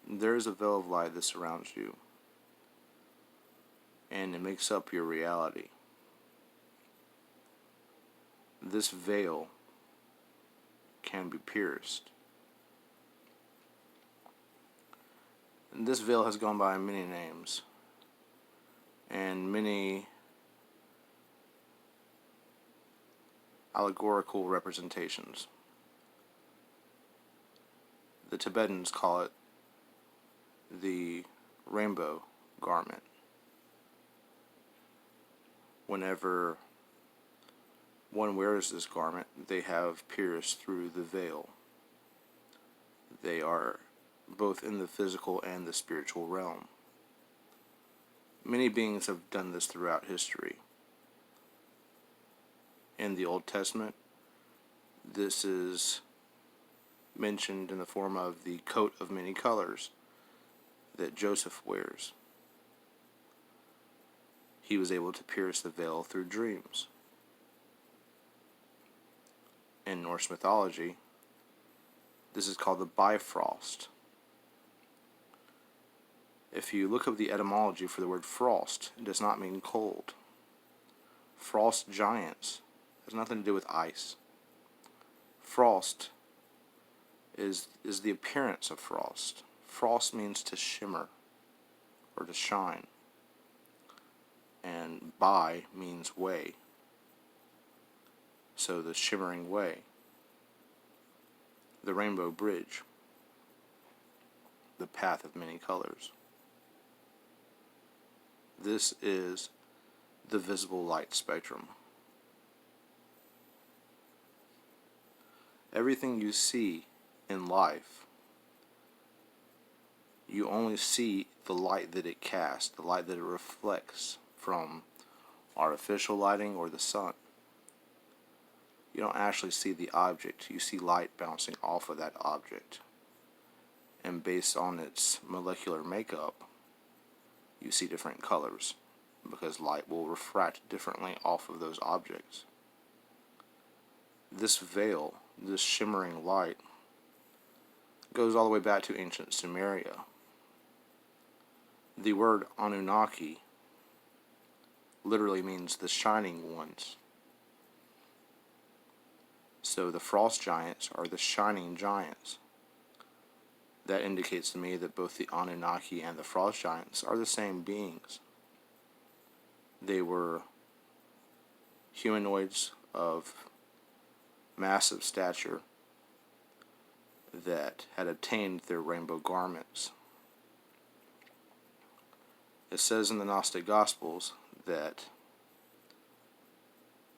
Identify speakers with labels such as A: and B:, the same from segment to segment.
A: there is a veil of light that surrounds you, and it makes up your reality. This veil can be pierced. And this veil has gone by many names and many allegorical representations. The Tibetans call it the rainbow garment. Whenever one wears this garment, they have pierced through the veil. They are both in the physical and the spiritual realm. Many beings have done this throughout history. In the Old Testament, this is mentioned in the form of the coat of many colors that Joseph wears. He was able to pierce the veil through dreams. In Norse mythology, this is called the Bifrost. If you look up the etymology for the word frost, it does not mean cold. Frost giants has nothing to do with ice. Frost is the appearance of frost. Frost means to shimmer or to shine. And by means way. So the shimmering way. The rainbow bridge. The path of many colors. This is the visible light spectrum. Everything you see in life, you only see the light that it casts, the light that it reflects from artificial lighting or the sun. You don't actually see the object, you see light bouncing off of that object. And based on its molecular makeup, you see different colors, because light will refract differently off of those objects. This veil, this shimmering light, goes all the way back to ancient Sumeria. The word Anunnaki literally means the shining ones. So the frost giants are the shining giants. That indicates to me that both the Anunnaki and the frost giants are the same beings. They were humanoids of massive stature that had attained their rainbow garments. It says in the Gnostic Gospels that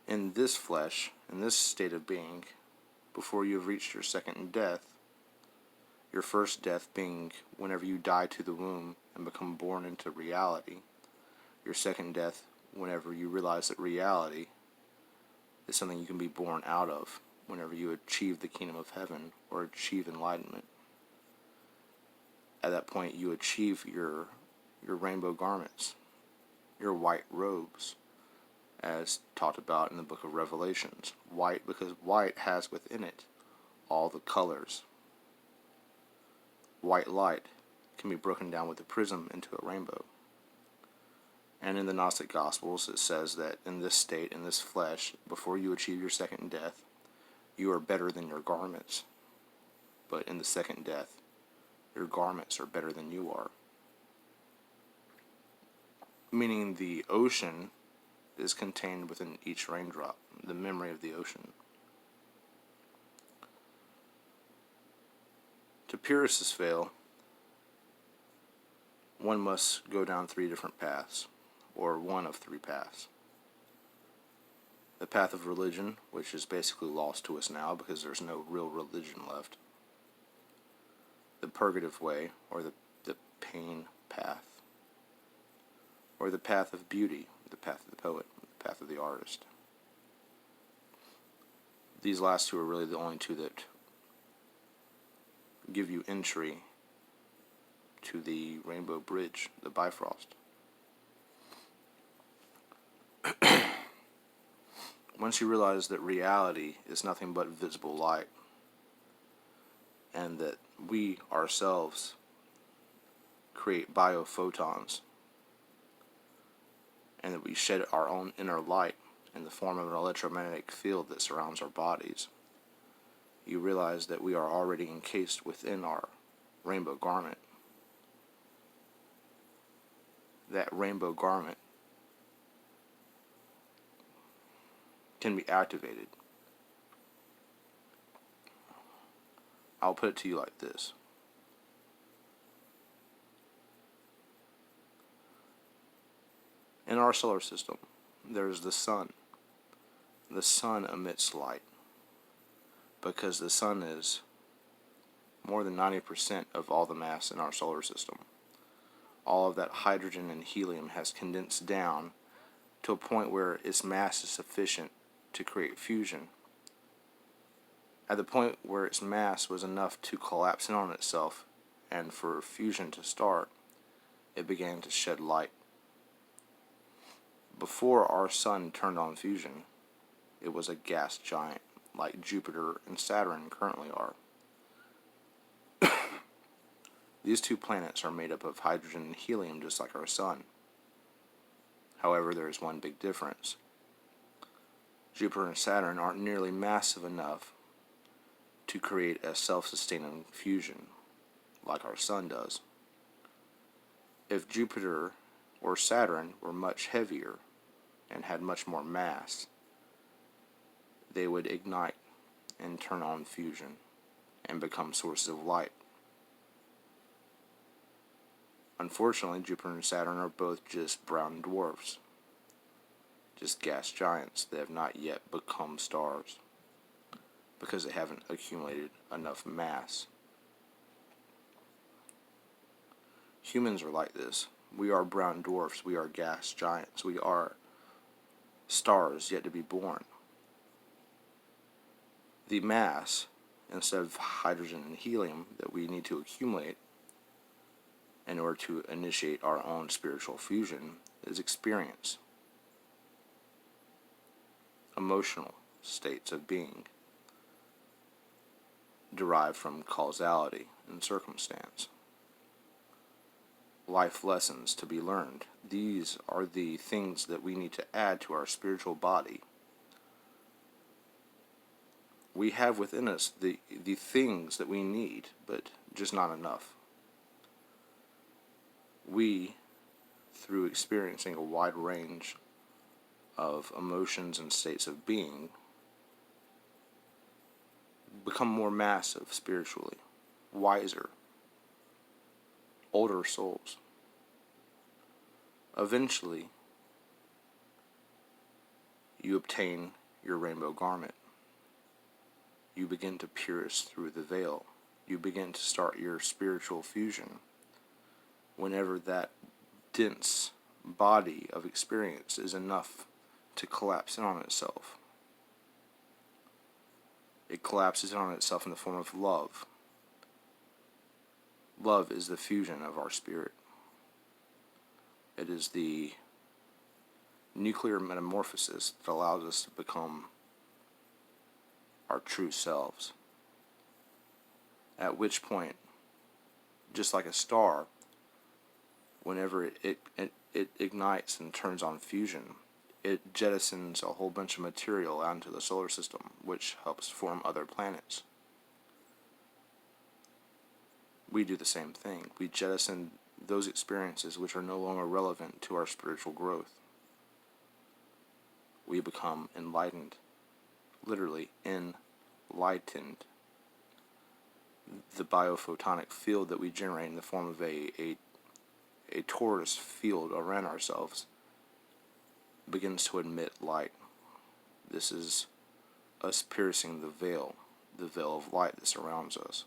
A: in this flesh, in this state of being, before you have reached your second death, your first death being whenever you die to the womb and become born into reality, your second death whenever you realize that reality is something you can be born out of, whenever you achieve the kingdom of heaven or achieve enlightenment. At that point, you achieve your rainbow garments, your white robes, as taught about in the book of Revelations. White because white has within it all the colors. White light can be broken down with a prism into a rainbow. And in the Gnostic Gospels it says that in this state, in this flesh, before you achieve your second death, you are better than your garments. But in the second death, your garments are better than you are. Meaning the ocean is contained within each raindrop, the memory of the ocean. To pierce this veil, one must go down 3 different paths, or one of 3 paths. The path of religion, which is basically lost to us now because there's no real religion left. The purgative way, or the pain path. Or the path of beauty, the path of the poet, the path of the artist. These last 2 are really the only 2 that give you entry to the rainbow bridge, the Bifrost. Once you realize that reality is nothing but visible light, and that we ourselves create biophotons, and that we shed our own inner light in the form of an electromagnetic field that surrounds our bodies, you realize that we are already encased within our rainbow garment. That rainbow garment can be activated. I'll put it to you like this. In our solar system, there's the sun. The sun emits light because the sun is more than 90% of all the mass in our solar system. All of that hydrogen and helium has condensed down to a point where its mass is sufficient to create fusion. At the point where its mass was enough to collapse in on itself and for fusion to start, it began to shed light. Before our sun turned on fusion, it was a gas giant, like Jupiter and Saturn currently are. These two planets are made up of hydrogen and helium just like our sun. However, there is one big difference. Jupiter and Saturn aren't nearly massive enough to create a self-sustaining fusion like our sun does. If Jupiter or Saturn were much heavier and had much more mass, they would ignite and turn on fusion and become sources of light. Unfortunately, Jupiter and Saturn are both just brown dwarfs, just gas giants that have not yet become stars because they haven't accumulated enough mass. Humans are like this. We are brown dwarfs. We are gas giants. We are stars yet to be born. The mass, instead of hydrogen and helium, that we need to accumulate in order to initiate our own spiritual fusion is experience. Emotional states of being derived from causality and circumstance. Life lessons to be learned. These are the things that we need to add to our spiritual body. We have within us the things that we need, but just not enough. We, through experiencing a wide range of emotions and states of being, become more massive spiritually, wiser, older souls. Eventually, you obtain your rainbow garment. You begin to pierce through the veil. You begin to start your spiritual fusion. Whenever that dense body of experience is enough to collapse in on itself. It collapses in on itself in the form of love. Love is the fusion of our spirit. It is the nuclear metamorphosis that allows us to become our true selves. At which point, just like a star, whenever it ignites and turns on fusion, it jettisons a whole bunch of material out into the solar system, which helps form other planets. We do the same thing. We jettison those experiences which are no longer relevant to our spiritual growth. We become enlightened, literally enlightened. The biophotonic field that we generate in the form of a torus field around ourselves begins to emit light. This is us piercing the veil of light that surrounds us.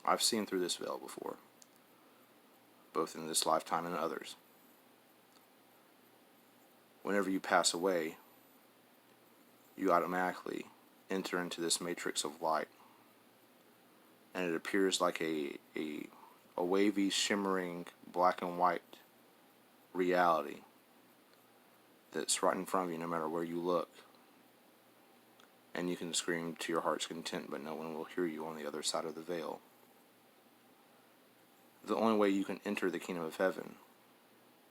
A: I've seen through this veil before, both in this lifetime and others. Whenever you pass away, you automatically enter into this matrix of light, and it appears like a wavy, shimmering, black and white reality that's right in front of you no matter where you look. And you can scream to your heart's content, but no one will hear you on the other side of the veil. the only way you can enter the kingdom of heaven